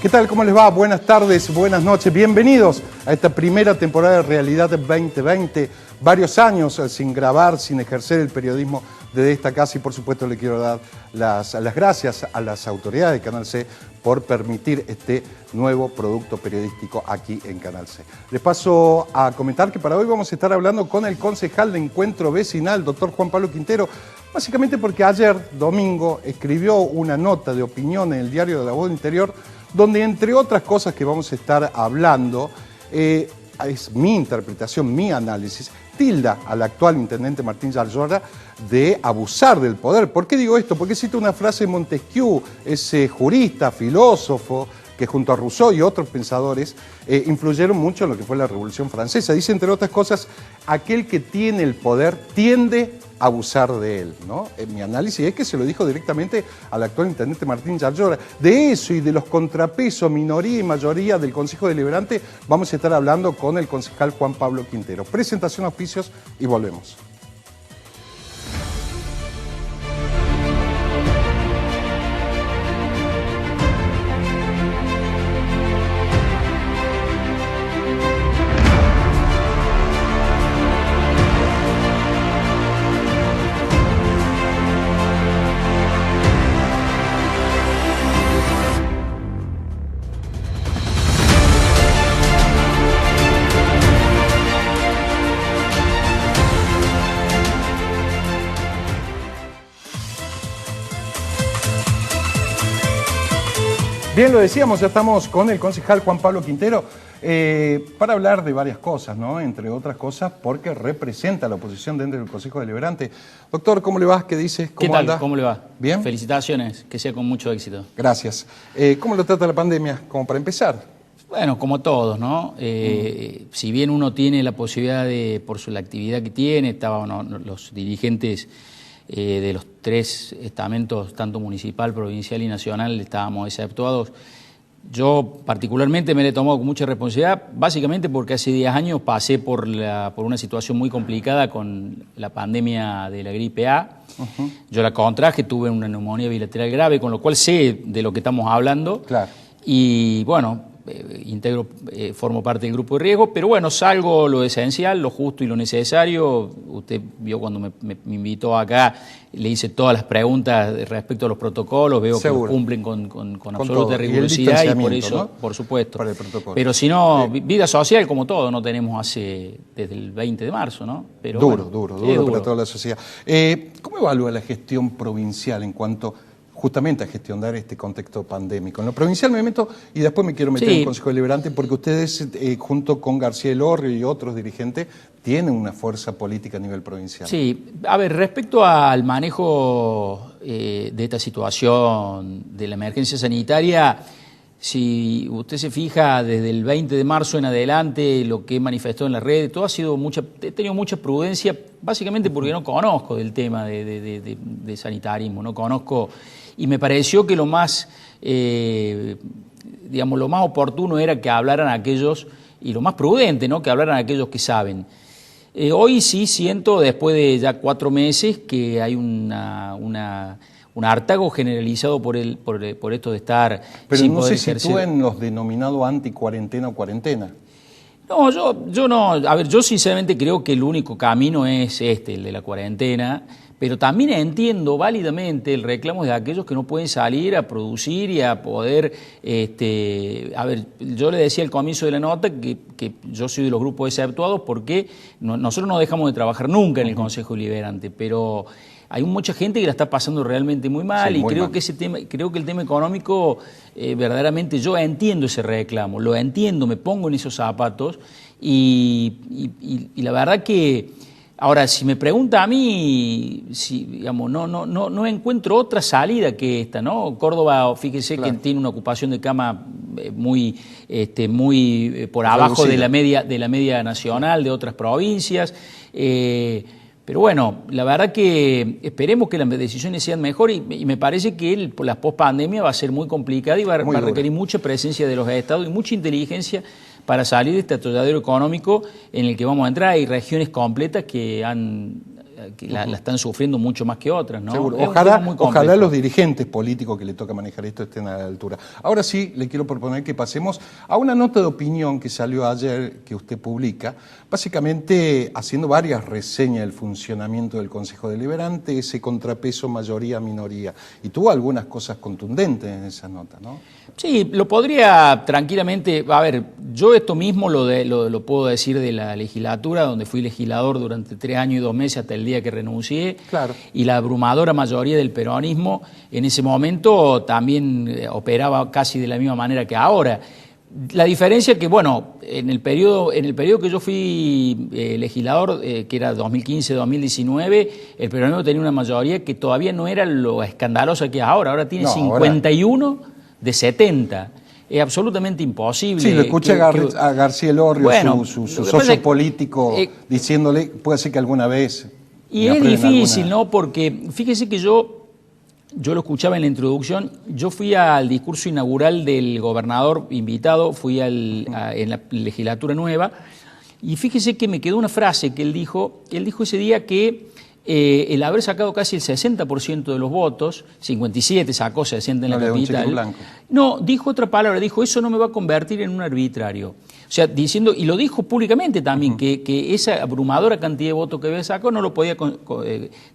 ¿Qué tal? ¿Cómo les va? Buenas tardes, buenas noches. Bienvenidos a esta primera temporada de Realidad 2020. Varios años sin grabar, sin ejercer el periodismo desde esta casa y por supuesto le quiero dar las gracias a las autoridades de Canal C por permitir este nuevo producto periodístico aquí en Canal C. Les paso a comentar que para hoy vamos a estar hablando con el concejal de Encuentro Vecinal, doctor Juan Pablo Quintero, básicamente porque ayer, domingo, escribió una nota de opinión en el diario de La Voz del Interior, donde entre otras cosas que vamos a estar hablando, es mi interpretación, mi análisis, tilda al actual intendente Martín Yarlora de abusar del poder. ¿Por qué digo esto? Porque cito una frase de Montesquieu, ese jurista, filósofo, que junto a Rousseau y otros pensadores influyeron mucho en lo que fue la Revolución Francesa. Dice, entre otras cosas, aquel que tiene el poder tiende a abusar de él, ¿no? Mi análisis es que se lo dijo directamente al actual intendente Martín Yarlora. De eso y de los contrapesos, minoría y mayoría del Consejo Deliberante, vamos a estar hablando con el concejal Juan Pablo Quintero. Presentación, auspicios y volvemos. Bien, lo decíamos, ya estamos con el concejal Juan Pablo Quintero para hablar de varias cosas, ¿no? Entre otras cosas, porque representa a la oposición dentro del Consejo Deliberante. Doctor, ¿cómo le va? ¿Qué dice? ¿Qué tal? ¿Anda? ¿Cómo le va? ¿Bien? Felicitaciones, que sea con mucho éxito. Gracias. ¿Cómo lo trata la pandemia? Como para empezar. Bueno, como todos, ¿no? Si bien uno tiene la posibilidad de, por la actividad que tiene, estaban los dirigentes de los tres estamentos, tanto municipal, provincial y nacional, estábamos exceptuados. Yo particularmente me lo he tomado con mucha responsabilidad, básicamente porque hace 10 años pasé por una situación muy complicada con la pandemia de la gripe A. Yo la contraje, tuve una neumonía bilateral grave, con lo cual sé de lo que estamos hablando. Claro. Y bueno, formo parte del grupo de riesgo, pero bueno, salgo lo esencial, lo justo y lo necesario. Usted vio cuando me invitó acá, le hice todas las preguntas respecto a los protocolos, veo que cumplen con absoluta rigurosidad y por eso, ¿no? Por supuesto. Para el protocolo. Pero si no, vida social como todo, no tenemos desde el 20 de marzo, ¿no? Pero duro para toda la sociedad. ¿Cómo evalúa la gestión provincial en cuanto justamente a gestionar este contexto pandémico? En lo provincial me meto y después me quiero meter en el Consejo Deliberante porque ustedes, junto con García Elorrio y otros dirigentes, tienen una fuerza política a nivel provincial. Sí, a ver, respecto al manejo de esta situación de la emergencia sanitaria, si usted se fija desde el 20 de marzo en adelante, lo que he manifestado en las redes, todo he tenido mucha prudencia, básicamente porque no conozco del tema de sanitarismo, no conozco. Y me pareció que lo más oportuno era que hablaran aquellos, y lo más prudente, ¿no? Que hablaran aquellos que saben. Hoy sí siento, después de ya 4 meses, que hay un hartazgo generalizado por esto de estar pero sin no poder se sitúa en los denominados anti-cuarentena o cuarentena. No, yo no. A ver, yo sinceramente creo que el único camino es el de la cuarentena, pero también entiendo válidamente el reclamo de aquellos que no pueden salir a producir y a poder. A ver, yo le decía al comienzo de la nota que yo soy de los grupos exceptuados porque nosotros no dejamos de trabajar nunca en el Consejo Deliberante, pero hay mucha gente que la está pasando realmente muy mal, sí, y creo que el tema económico, verdaderamente yo entiendo ese reclamo, lo entiendo, me pongo en esos zapatos y la verdad que ahora si me pregunta a mí, no encuentro otra salida que esta, ¿no? Córdoba, fíjese que tiene una ocupación de cama muy por abajo de la media nacional de otras provincias. Pero bueno, la verdad que esperemos que las decisiones sean mejores y me parece que la pospandemia va a ser muy complicada y va a requerir mucha presencia de los estados y mucha inteligencia para salir de este atolladero económico en el que vamos a entrar. Hay regiones completas que han que la están sufriendo mucho más que otras, ¿no? Seguro. Es un tema muy complejo. Ojalá los dirigentes políticos que le toca manejar esto estén a la altura. Ahora sí, le quiero proponer que pasemos a una nota de opinión que salió ayer, que usted publica, básicamente haciendo varias reseñas del funcionamiento del Consejo Deliberante, ese contrapeso mayoría-minoría. Y tuvo algunas cosas contundentes en esa nota, ¿no? Sí, lo podría tranquilamente, a ver, yo esto mismo lo puedo decir de la legislatura, donde fui legislador durante 3 años y 2 meses hasta el día que renuncié, claro. Y la abrumadora mayoría del peronismo en ese momento también operaba casi de la misma manera que ahora. La diferencia es que, bueno, en el periodo que yo fui legislador, que era 2015-2019, el peronismo tenía una mayoría que todavía no era lo escandalosa que es ahora tiene 51 de 70. Es absolutamente imposible. Sí, lo escuché a García Elorrio, bueno, su socio político, diciéndole, puede ser que alguna vez... Y es difícil, ¿no? Porque fíjese que yo lo escuchaba en la introducción, yo fui al discurso inaugural del gobernador invitado, fui en la legislatura nueva, y fíjese que me quedó una frase que él dijo ese día que el haber sacado casi el 60% de los votos, 57 sacó, 60 en la capital. No, dijo otra palabra, dijo, eso no me va a convertir en un arbitrario. O sea, diciendo, y lo dijo públicamente también, que esa abrumadora cantidad de votos que había sacado no lo podía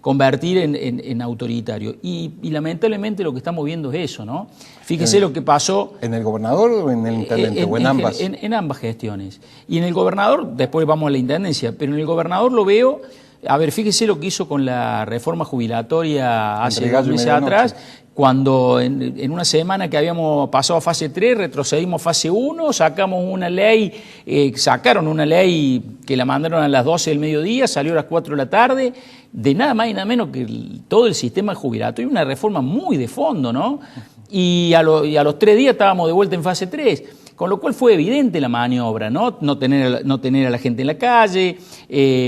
convertir en autoritario. Y lamentablemente lo que estamos viendo es eso, ¿no? Fíjese lo que pasó... ¿En el gobernador o en el intendente? ¿O en ambas? En ambas gestiones. Y en el gobernador, después vamos a la intendencia, pero en el gobernador lo veo... A ver, fíjese lo que hizo con la reforma jubilatoria hace 2 meses atrás, cuando en una semana que habíamos pasado a fase 3, retrocedimos a fase 1, sacaron una ley que la mandaron a las 12 del mediodía, salió a las 4 de la tarde, de nada más y nada menos que todo el sistema jubilatorio, una reforma muy de fondo, ¿no? Y a los 3 días estábamos de vuelta en fase 3. Con lo cual fue evidente la maniobra, ¿no? No tener a la gente en la calle,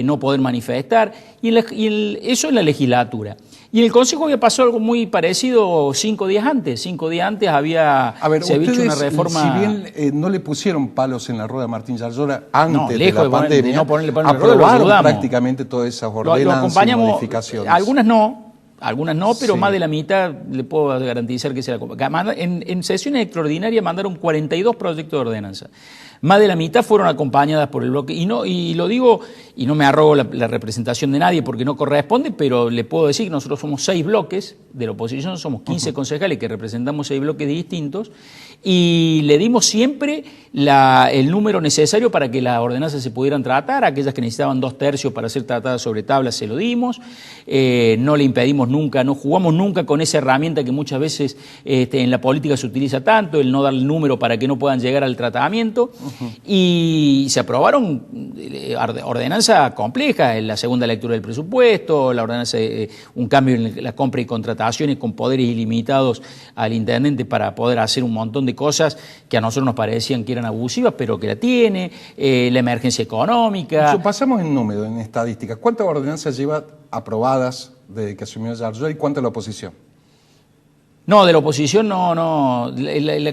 no poder manifestar, eso en la legislatura. Y en el Consejo había pasado algo muy parecido 5 días antes. 5 días antes se había hecho una reforma... Si bien no le pusieron palos en la rueda a Martín Yarlora antes de la pandemia, de no ponerle palos en la rueda, aprobaron prácticamente todas esas ordenanzas y modificaciones. Algunas no, pero sí. Más de la mitad le puedo garantizar que se la... En sesiones extraordinarias mandaron 42 proyectos de ordenanza. Más de la mitad fueron acompañadas por el bloque. Y lo digo, y no me arrogo la representación de nadie porque no corresponde, pero le puedo decir que nosotros somos 6 bloques de la oposición, somos 15 concejales que representamos 6 bloques distintos, y le dimos siempre el número necesario para que las ordenanzas se pudieran tratar. Aquellas que necesitaban 2/3 para ser tratadas sobre tablas se lo dimos. No le impedimos nunca, no jugamos nunca con esa herramienta que muchas veces en la política se utiliza tanto, el no dar el número para que no puedan llegar al tratamiento. Y se aprobaron ordenanzas complejas, en la segunda lectura del presupuesto, la ordenanza un cambio en la compra y contrataciones con poderes ilimitados al intendente para poder hacer un montón de cosas que a nosotros nos parecían que eran abusivas, pero que la tiene, la emergencia económica. Pasamos en número, en estadísticas. ¿Cuántas ordenanzas lleva aprobadas desde que asumió Yarlora y cuántas la oposición? No, de la oposición no.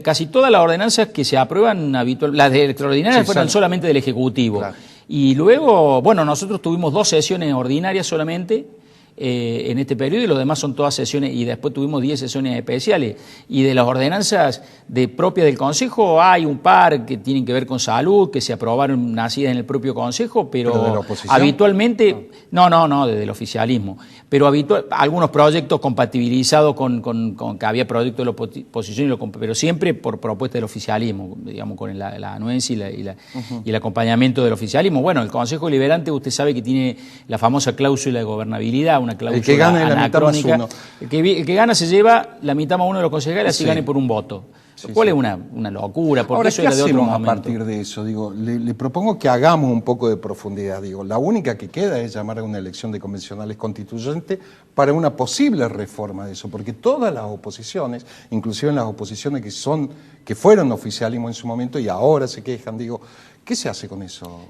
Casi todas las ordenanzas que se aprueban habitualmente, las de extraordinarias fueron solamente del Ejecutivo. Claro. Y luego, bueno, nosotros tuvimos 2 sesiones ordinarias solamente en este periodo y los demás son todas sesiones, y después tuvimos 10 sesiones especiales. Y de las ordenanzas propias del Consejo hay un par que tienen que ver con salud, que se aprobaron nacidas en el propio Consejo, pero ¿de la oposición? Habitualmente, no, desde el oficialismo. Pero algunos proyectos compatibilizados con que había proyectos de la oposición, pero siempre por propuesta del oficialismo, digamos, con la anuencia y el acompañamiento del oficialismo. Bueno, el Consejo Deliberante, usted sabe que tiene la famosa cláusula de gobernabilidad, una cláusula el que gane anacrónica. La mitad más uno. El que gana se lleva la mitad más uno de los concejales, así gane por un voto. Lo cual es una locura, porque ahora, eso era de otro momento. A partir de eso, le propongo que hagamos un poco de profundidad. La única que queda es llamar a una elección de convencionales constituyentes para una posible reforma de eso, porque todas las oposiciones, inclusive las oposiciones que fueron oficialismo en su momento y ahora se quejan, ¿Qué se hace con eso?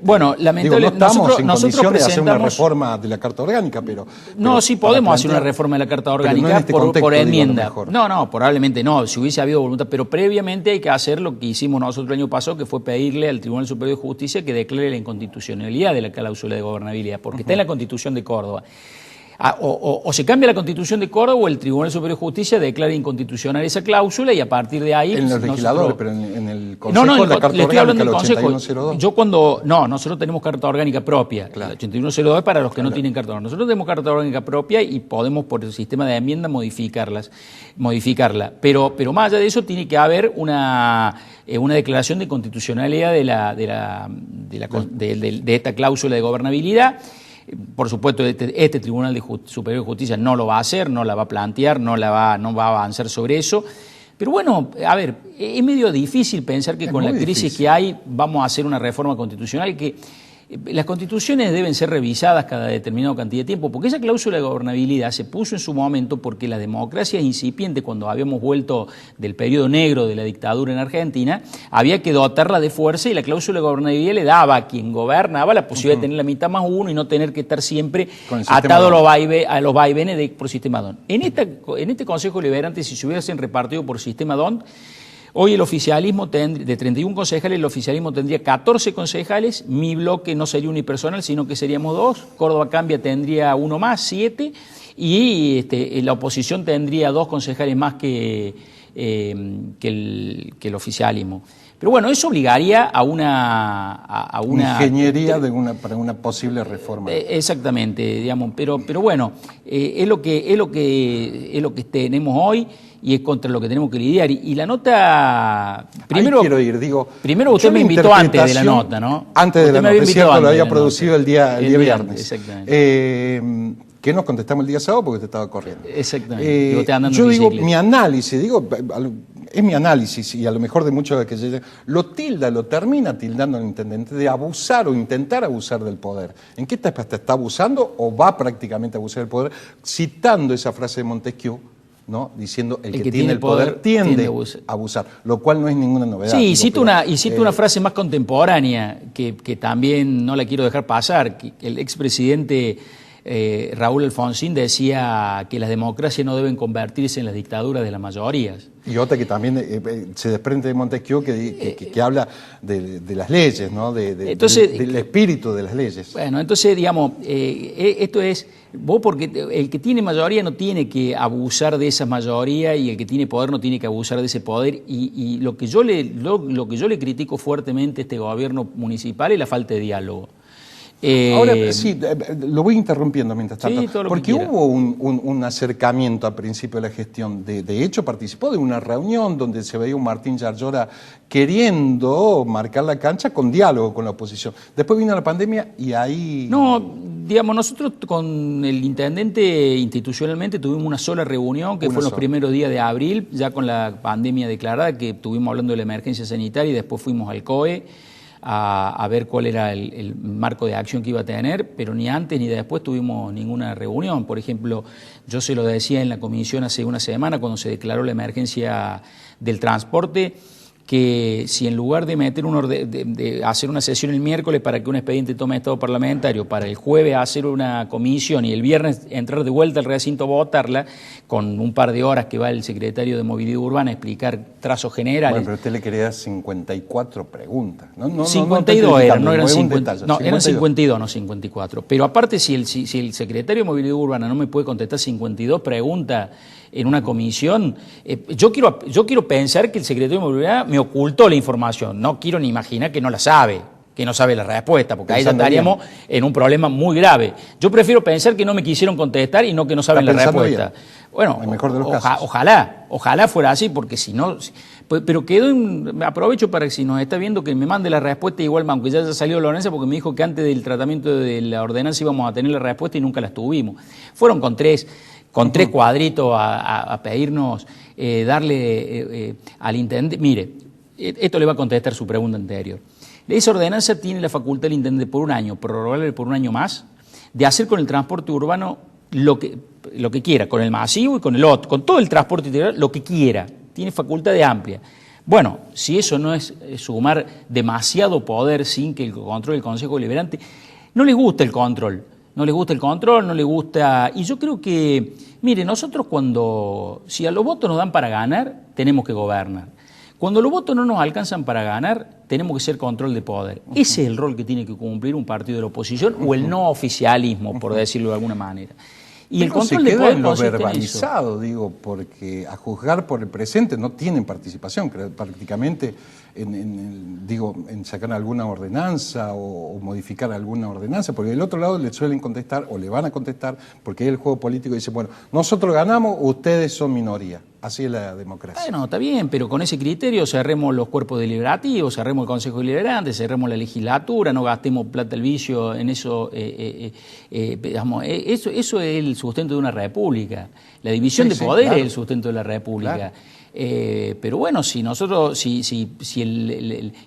Bueno, lamentablemente no estamos en nosotros condiciones de hacer una presentamos... reforma de la Carta Orgánica, pero... No, sí podemos hacer una reforma de la Carta Orgánica por enmienda. No, probablemente no, si hubiese habido voluntad, pero previamente hay que hacer lo que hicimos nosotros el año pasado, que fue pedirle al Tribunal Superior de Justicia que declare la inconstitucionalidad de la cláusula de gobernabilidad, porque está en la Constitución de Córdoba. O se cambia la Constitución de Córdoba o el Tribunal Superior de Justicia declara inconstitucional esa cláusula y a partir de ahí... En los legisladores, pero en el Consejo de la Carta Orgánica, el 8102. Nosotros tenemos Carta Orgánica propia. Claro. El 8102 es para los que no tienen Carta Orgánica. Nosotros tenemos Carta Orgánica propia y podemos por el sistema de enmienda modificarla. Pero más allá de eso tiene que haber una declaración de constitucionalidad de esta cláusula de gobernabilidad. Por supuesto, este Tribunal Superior de Justicia no lo va a hacer, no la va a plantear, no va a avanzar sobre eso. Pero bueno, a ver, es medio difícil pensar que con la crisis que hay vamos a hacer una reforma constitucional que... Las constituciones deben ser revisadas cada determinada cantidad de tiempo, porque esa cláusula de gobernabilidad se puso en su momento porque la democracia incipiente, cuando habíamos vuelto del periodo negro de la dictadura en Argentina, había que dotarla de fuerza y la cláusula de gobernabilidad le daba a quien gobernaba la posibilidad de tener la mitad más uno y no tener que estar siempre atado a los vaivenes por sistema DON. En este Consejo Deliberante, si se hubiesen repartido por sistema DON, hoy el oficialismo, de 31 concejales, el oficialismo tendría 14 concejales, mi bloque no sería unipersonal, sino que seríamos 2, Córdoba Cambia tendría 1 más, 7, y la oposición tendría 2 concejales más que el oficialismo. Pero bueno, eso obligaría a una ingeniería para una posible reforma. Exactamente, digamos, pero bueno, es lo que tenemos hoy y es contra lo que tenemos que lidiar. Y la nota... Primero usted me invitó antes de la nota, ¿no? Antes de la nota, es cierto, lo había producido el día viernes. Exactamente. Que nos contestamos el día sábado porque te estaba corriendo. Exactamente. Yo digo, mi análisis, es mi análisis y a lo mejor de muchos de que lo termina tildando al intendente de abusar o intentar abusar del poder. ¿En qué etapa está abusando o va prácticamente a abusar del poder? Citando esa frase de Montesquieu, ¿no? Diciendo el que tiene el poder tiende a abusar, lo cual no es ninguna novedad. Sí, cito una frase más contemporánea que también no la quiero dejar pasar, que el expresidente Raúl Alfonsín decía que las democracias no deben convertirse en las dictaduras de las mayorías. Y otra que también se desprende de Montesquieu que habla de las leyes, ¿no? Del espíritu de las leyes. Bueno, entonces, digamos, esto es, porque el que tiene mayoría no tiene que abusar de esa mayoría y el que tiene poder no tiene que abusar de ese poder. Y lo que yo le critico fuertemente a este gobierno municipal es la falta de diálogo. Ahora sí, lo voy interrumpiendo mientras tanto, sí, porque hubo un acercamiento al principio de la gestión. De hecho, participó de una reunión donde se veía un Martín Yarlora queriendo marcar la cancha con diálogo con la oposición. Después vino la pandemia y ahí... No, digamos, nosotros con el intendente institucionalmente tuvimos una sola reunión que fue en los primeros días de abril, ya con la pandemia declarada, que estuvimos hablando de la emergencia sanitaria y después fuimos al COE a ver cuál era el marco de acción que iba a tener, pero ni antes ni después tuvimos ninguna reunión. Por ejemplo, yo se lo decía en la comisión hace una semana cuando se declaró la emergencia del transporte, que si en lugar de meter de hacer una sesión el miércoles para que un expediente tome estado parlamentario, para el jueves hacer una comisión y el viernes entrar de vuelta al recinto a votarla, con un par de horas que va el secretario de Movilidad Urbana a explicar trazos generales. Bueno, pero usted le quería 54 preguntas. No, 52 eran, no eran 50. No, eran 52, no 54. Pero aparte, si el secretario de Movilidad Urbana no me puede contestar 52 preguntas en una comisión, yo quiero pensar que el secretario de Movilidad me ocultó la información. No quiero ni imaginar que no la sabe, que no sabe la respuesta, porque ahí ya estaríamos en un problema muy grave. Yo prefiero pensar que no me quisieron contestar y no que no saben la respuesta. Bien. Bueno, el mejor de los casos. Ojalá fuera así, porque si no... Pero aprovecho para que si nos está viendo que me mande la respuesta igual, aunque ya haya salido la ordenanza, porque me dijo que antes del tratamiento de la ordenanza íbamos a tener la respuesta y nunca las tuvimos. Fueron con tres cuadritos a pedirnos darle al intendente. Mire, esto le va a contestar su pregunta anterior. Esa ordenanza tiene la facultad del intendente por un año, prorrogarle por un año más, de hacer con el transporte urbano lo que quiera, con el masivo y con el otro, con todo el transporte integral, lo que quiera. Tiene facultad de amplia. Bueno, si eso no es sumar demasiado poder sin que el control del Consejo Deliberante, no les gusta el control. No les gusta el control, no les gusta... Y yo creo que, mire, nosotros si a los votos nos dan para ganar, tenemos que gobernar. Cuando los votos no nos alcanzan para ganar, tenemos que ser control de poder. Ese es el rol que tiene que cumplir un partido de la oposición o el no oficialismo, por decirlo de alguna manera. Y el control de poder en lo consiste en verbalizado, eso. digo, porque a juzgar por el presente no tienen participación, prácticamente en sacar alguna ordenanza o modificar alguna ordenanza, porque del otro lado le suelen contestar o le van a contestar, porque hay el juego político y dice, bueno, nosotros ganamos, ustedes son minoría. Así es la democracia. Bueno, está bien, pero con ese criterio cerremos los cuerpos deliberativos, cerremos el Consejo Deliberante, cerremos la legislatura, no gastemos plata al vicio en eso. Digamos, eso es el sustento de una república. La división de poderes es el sustento de la república. Claro. Pero bueno, si nosotros,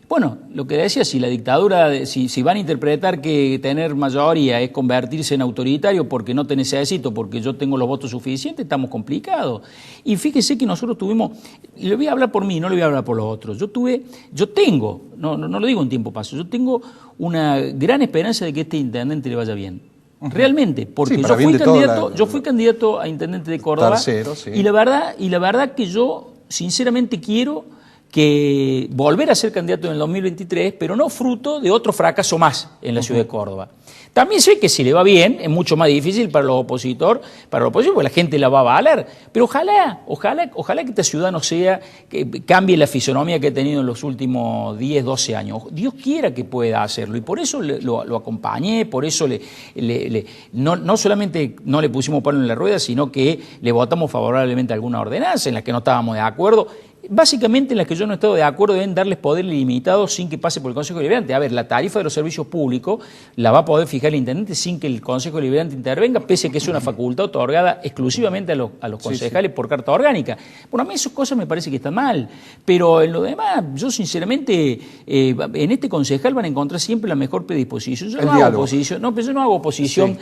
bueno, lo que decía, si la dictadura, si van a interpretar que tener mayoría es convertirse en autoritario porque no te necesito, porque yo tengo los votos suficientes, estamos complicados. Y fíjese que nosotros tuvimos, y le voy a hablar por mí, no le voy a hablar por los otros, yo tengo, no lo digo en tiempo paso, yo tengo una gran esperanza de que este intendente le vaya bien. Realmente, porque sí, yo fui candidato a intendente de Córdoba. Tercero, sí. Y la verdad que yo sinceramente quiero que volver a ser candidato en el 2023, pero no fruto de otro fracaso más en la ciudad de Córdoba. También sé que si le va bien es mucho más difícil para los opositores, porque la gente la va a avalar, pero ojalá que esta ciudad no sea, que cambie la fisonomía que ha tenido en los últimos 10, 12 años. Dios quiera que pueda hacerlo y por eso lo acompañé, por eso no solamente no le pusimos palo en la rueda, sino que le votamos favorablemente a alguna ordenanza en la que no estábamos de acuerdo. Básicamente en las que yo no he estado de acuerdo deben darles poder ilimitado sin que pase por el Consejo Deliberante. A ver, la tarifa de los servicios públicos la va a poder fijar el intendente sin que el Consejo Deliberante intervenga, pese a que es una facultad otorgada exclusivamente a los concejales por carta orgánica. Bueno, a mí esas cosas me parece que están mal, pero en lo demás, yo sinceramente, en este concejal van a encontrar siempre la mejor predisposición. Yo no hago oposición,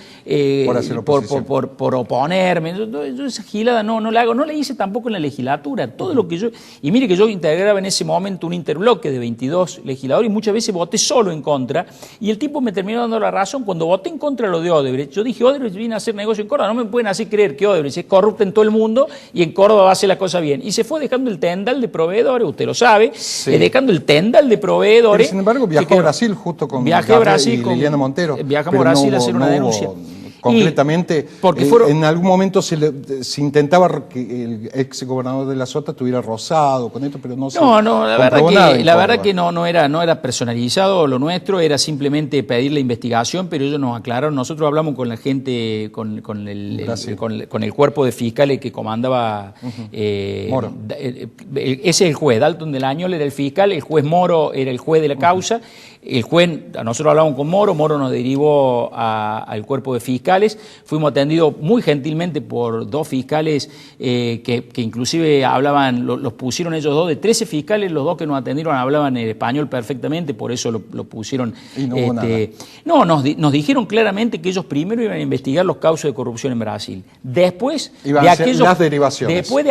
por oponerme. Yo esa gilada no la hago, no la hice tampoco en la legislatura. Todo lo que yo... Y mire que yo integraba en ese momento un interbloque de 22 legisladores y muchas veces voté solo en contra y el tipo me terminó dando la razón cuando voté en contra de lo de Odebrecht. Yo dije, Odebrecht viene a hacer negocio en Córdoba, no me pueden hacer creer que Odebrecht es corrupta en todo el mundo y en Córdoba va a hacer la cosa bien. Y se fue dejando el tendal de proveedores, usted lo sabe, dejando el tendal de proveedores. Pero sin embargo viajó a Brasil justo con Liliana Montero. Viajamos a Brasil a hacer una denuncia. Concretamente, en algún momento se intentaba que el ex gobernador de la Sota estuviera rozado con esto, pero no se la verdad que no era personalizado lo nuestro, era simplemente pedir la investigación, pero ellos nos aclararon, nosotros hablamos con la gente, con el cuerpo de fiscales que comandaba Moro. Ese es el juez, Dalton del Añol era el fiscal, el juez Moro era el juez de la causa. El juez, nosotros hablamos con Moro nos derivó al cuerpo de fiscales, fuimos atendidos muy gentilmente por dos fiscales que inclusive hablaban, los pusieron ellos dos, de 13 fiscales, los dos que nos atendieron hablaban el español perfectamente, por eso lo pusieron. Y no hubo nada. No, nos dijeron claramente que ellos primero iban a investigar los casos de corrupción en Brasil, después de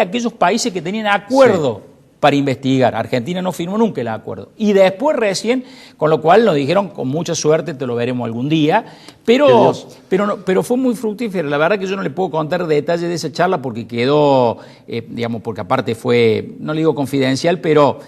aquellos países que tenían acuerdo. Sí. Para investigar. Argentina no firmó nunca el acuerdo. Y después recién, con lo cual nos dijeron, con mucha suerte te lo veremos algún día, pero fue muy fructífero. La verdad que yo no le puedo contar detalles de esa charla porque quedó, porque aparte fue, no le digo confidencial, pero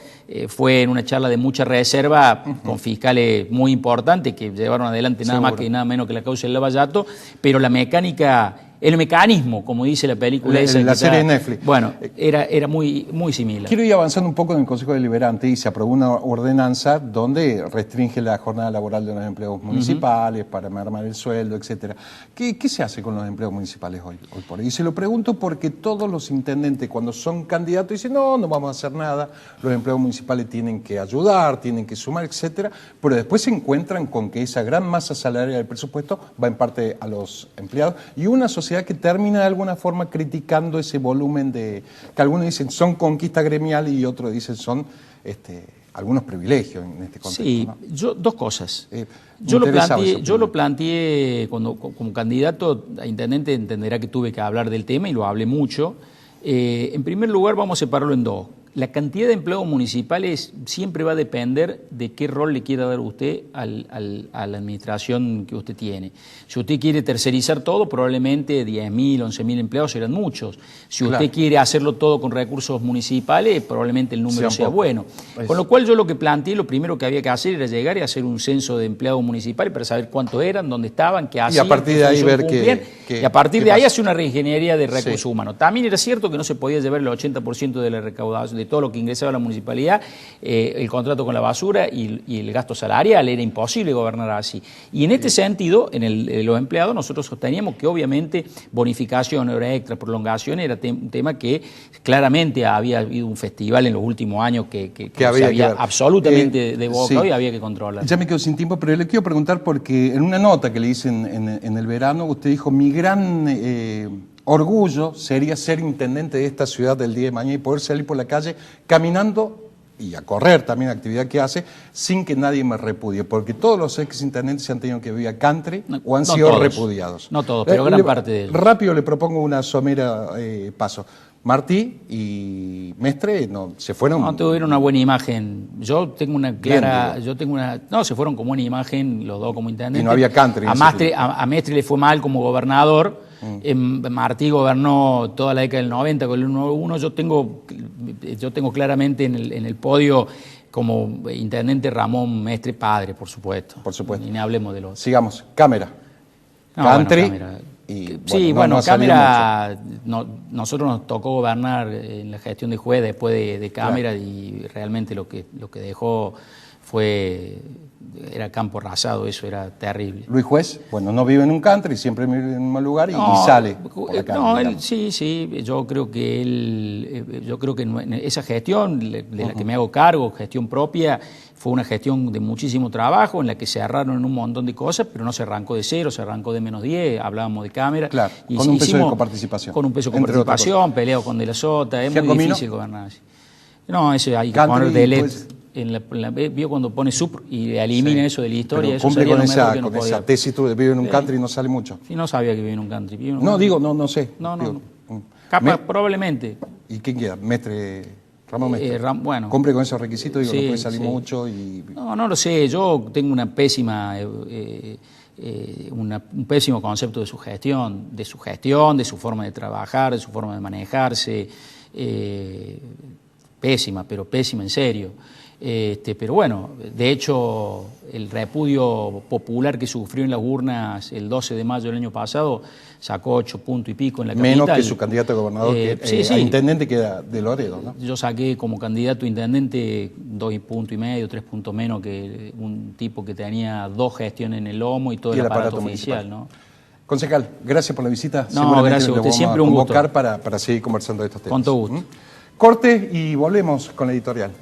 fue en una charla de mucha reserva con fiscales muy importantes que llevaron adelante nada más que nada menos que la causa del Lavallato, pero la mecánica... El mecanismo, como dice la película esa. La serie de Netflix. Bueno, era muy similar. Quiero ir avanzando un poco en el Consejo Deliberante y se aprobó una ordenanza donde restringe la jornada laboral de los empleados municipales para mermar el sueldo, etcétera. ¿Qué se hace con los empleados municipales hoy por hoy? Y se lo pregunto porque todos los intendentes cuando son candidatos dicen no vamos a hacer nada, los empleados municipales tienen que ayudar, tienen que sumar, etcétera, pero después se encuentran con que esa gran masa salarial del presupuesto va en parte a los empleados y una sociedad que termina de alguna forma criticando ese volumen que algunos dicen son conquista gremial y otros dicen son algunos privilegios en este contexto. Sí, ¿no? Dos cosas. Yo lo planteé cuando como candidato a intendente, entenderá que tuve que hablar del tema y lo hablé mucho. En primer lugar vamos a separarlo en dos. la cantidad de empleados municipales siempre va a depender de qué rol le quiera dar usted a la administración que usted tiene. Si usted quiere tercerizar todo, probablemente 10.000, 11.000 empleados serán muchos. Si usted quiere hacerlo todo con recursos municipales, probablemente el número sea bueno. Con lo cual yo lo que planteé, lo primero que había que hacer era llegar y hacer un censo de empleados municipales para saber cuántos eran, dónde estaban, qué hacían. Y a partir de ahí ver y a partir de ahí hacer una reingeniería de recursos humanos. También era cierto que no se podía llevar el 80% de la recaudación, de todo lo que ingresaba a la municipalidad, el contrato con la basura y el gasto salarial. Era imposible gobernar así. Y en este sentido, en los empleados, nosotros sosteníamos que obviamente bonificación, hora extra, prolongación, era un tema que claramente había habido un festival en los últimos años que había absolutamente devocado y había que controlar. Ya me quedo sin tiempo, pero le quiero preguntar porque en una nota que le hice en el verano, usted dijo, mi gran orgullo sería ser intendente de esta ciudad del día de mañana y poder salir por la calle caminando y a correr también, actividad que hace, sin que nadie me repudie, porque todos los exintendentes se han tenido que vivir a country o han sido todos, repudiados. No todos, pero gran parte de ellos. Rápido le propongo una somera paso. Martí y Mestre se fueron. No tuvieron una buena imagen. Yo tengo una clara. No, se fueron con buena imagen los dos como intendentes. Y no había country. A Mestre le fue mal como gobernador. Martí gobernó toda la década del 90 con el 1-1. Yo tengo claramente en el podio como intendente Ramón Mestre padre, por supuesto. Por supuesto. Y ni hablemos de los. Sigamos. Cámara. No, country. Bueno, Cámara. Y, sí, bueno, Cámara, nosotros nos tocó gobernar en la gestión de juez después de Cámara, claro. Y realmente lo que dejó era campo arrasado, eso era terrible. Luis Juez, bueno, no vive en un country, siempre vive en un mal lugar y sale por la calle. Sí, yo creo que en esa gestión de la que me hago cargo, gestión propia, fue una gestión de muchísimo trabajo en la que se cerraron un montón de cosas, pero no se arrancó de cero, se arrancó de -10, hablábamos de Cámara. Claro, con un peso de coparticipación. Con un peso de coparticipación, peleado con De la Sota, es muy difícil gobernar así. No, eso hay que poner delete. Pues, vio cuando pone sub y elimina eso de la historia. Eso cumple con esa tesis, tú vive en un country y no sale mucho. Sí, no sabía que vivía en un country. No sé. No. Capaz, probablemente. ¿Y quién queda? Ramón Mestre. Bueno. ¿Cumple con esos requisitos? Digo, no puede salir mucho y... No lo sé. Yo tengo una pésima... un pésimo concepto de su gestión, de su forma de trabajar, de su forma de manejarse. Pésima en serio. Pero bueno, de hecho, el repudio popular que sufrió en las urnas el 12 de mayo del año pasado sacó 8 puntos y pico en la capital. Menos que su candidato a gobernador, a intendente que era de Loredo, ¿no? Yo saqué como candidato a intendente 2,5 puntos, 3 puntos menos que un tipo que tenía 2 gestiones en el lomo y todo el aparato oficial, ¿no? Concejal, gracias por la visita. No, gracias a usted, siempre un gusto. Para seguir conversando de estos temas. Con todo gusto. Corte y volvemos con la editorial.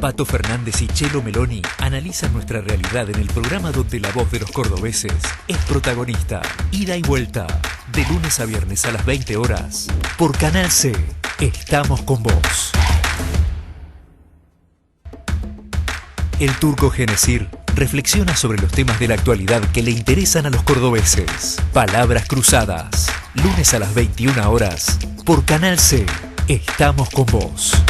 Pato Fernández y Chelo Meloni analizan nuestra realidad en el programa donde la voz de los cordobeses es protagonista. Ida y vuelta, de lunes a viernes a las 20 horas, por Canal C. Estamos con vos. El turco Genesir reflexiona sobre los temas de la actualidad que le interesan a los cordobeses. Palabras cruzadas, lunes a las 21 horas, por Canal C. Estamos con vos.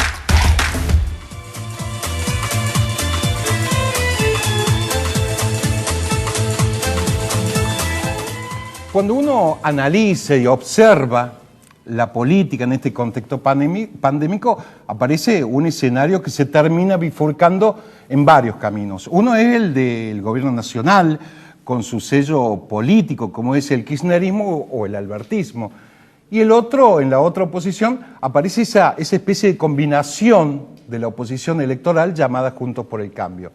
Cuando uno analiza y observa la política en este contexto pandémico, aparece un escenario que se termina bifurcando en varios caminos. Uno es el del gobierno nacional, con su sello político, como es el kirchnerismo o el albertismo. Y el otro, en la otra oposición, aparece esa especie de combinación de la oposición electoral llamada Juntos por el Cambio.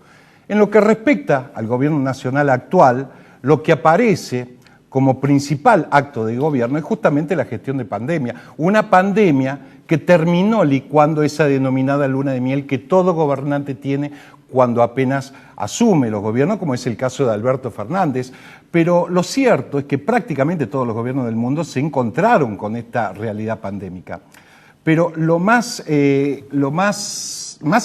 En lo que respecta al gobierno nacional actual, lo que aparece como principal acto de gobierno es justamente la gestión de pandemia. Una pandemia que terminó licuando esa denominada luna de miel que todo gobernante tiene cuando apenas asume los gobiernos, como es el caso de Alberto Fernández. Pero lo cierto es que prácticamente todos los gobiernos del mundo se encontraron con esta realidad pandémica. Pero más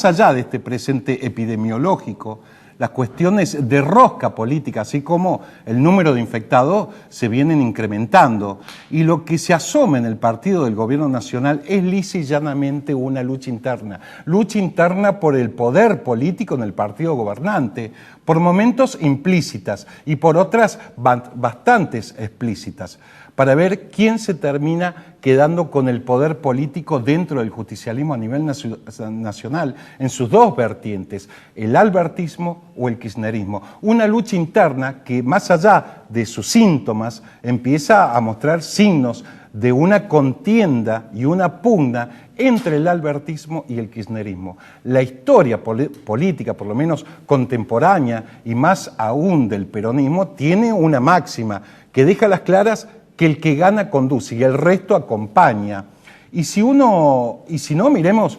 allá de este presente epidemiológico, las cuestiones de rosca política, así como el número de infectados, se vienen incrementando. Y lo que se asoma en el partido del gobierno nacional es lisa y llanamente una lucha interna por el poder político en el partido gobernante, por momentos implícitas y por otras bastantes explícitas, para ver quién se termina quedando con el poder político dentro del justicialismo a nivel nacional, en sus dos vertientes, el albertismo o el kirchnerismo. Una lucha interna que, más allá de sus síntomas, empieza a mostrar signos de una contienda y una pugna entre el albertismo y el kirchnerismo. La historia política, por lo menos contemporánea y más aún del peronismo, tiene una máxima que deja a las claras que el que gana conduce y el resto acompaña. Y si no, miremos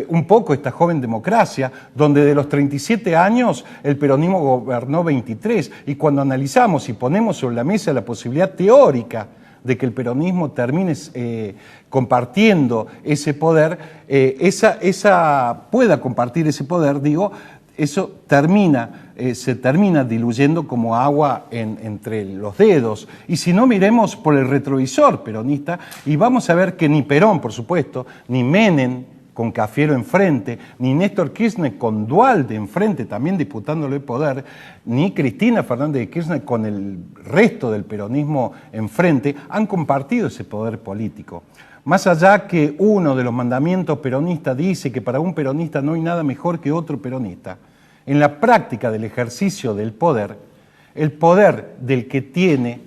un poco esta joven democracia, donde de los 37 años el peronismo gobernó 23, y cuando analizamos y ponemos sobre la mesa la posibilidad teórica de que el peronismo termine compartiendo ese poder, pueda compartir ese poder, eso se termina diluyendo como agua entre los dedos. Y si no, miremos por el retrovisor peronista y vamos a ver que ni Perón, por supuesto, ni Menem con Cafiero enfrente, ni Néstor Kirchner con Duhalde enfrente, también disputándole poder, ni Cristina Fernández de Kirchner con el resto del peronismo enfrente, han compartido ese poder político. Más allá que uno de los mandamientos peronistas dice que para un peronista no hay nada mejor que otro peronista, en la práctica del ejercicio del poder, el poder del que tiene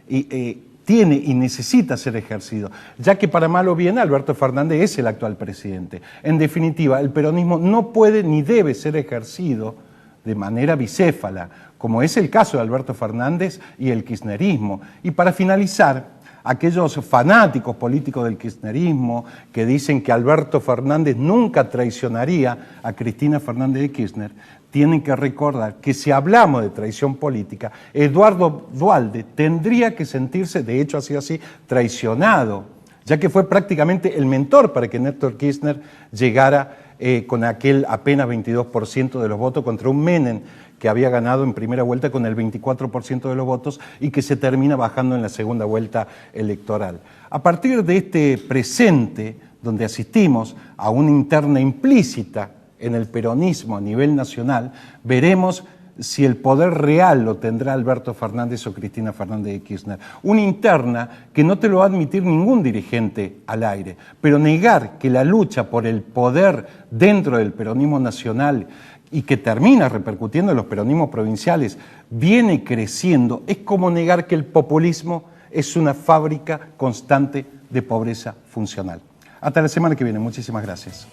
y necesita ser ejercido, ya que para mal o bien Alberto Fernández es el actual presidente. En definitiva, el peronismo no puede ni debe ser ejercido de manera bicéfala, como es el caso de Alberto Fernández y el kirchnerismo. Y para finalizar, aquellos fanáticos políticos del kirchnerismo que dicen que Alberto Fernández nunca traicionaría a Cristina Fernández de Kirchner, tienen que recordar que si hablamos de traición política, Eduardo Duhalde tendría que sentirse, de hecho ha sido así, traicionado, ya que fue prácticamente el mentor para que Néstor Kirchner llegara con aquel apenas 22% de los votos contra un Menem que había ganado en primera vuelta con el 24% de los votos y que se termina bajando en la segunda vuelta electoral. A partir de este presente, donde asistimos a una interna implícita en el peronismo a nivel nacional, veremos si el poder real lo tendrá Alberto Fernández o Cristina Fernández de Kirchner. Una interna que no te lo va a admitir ningún dirigente al aire, pero negar que la lucha por el poder dentro del peronismo nacional y que termina repercutiendo en los peronismos provinciales viene creciendo, es como negar que el populismo es una fábrica constante de pobreza funcional. Hasta la semana que viene. Muchísimas gracias.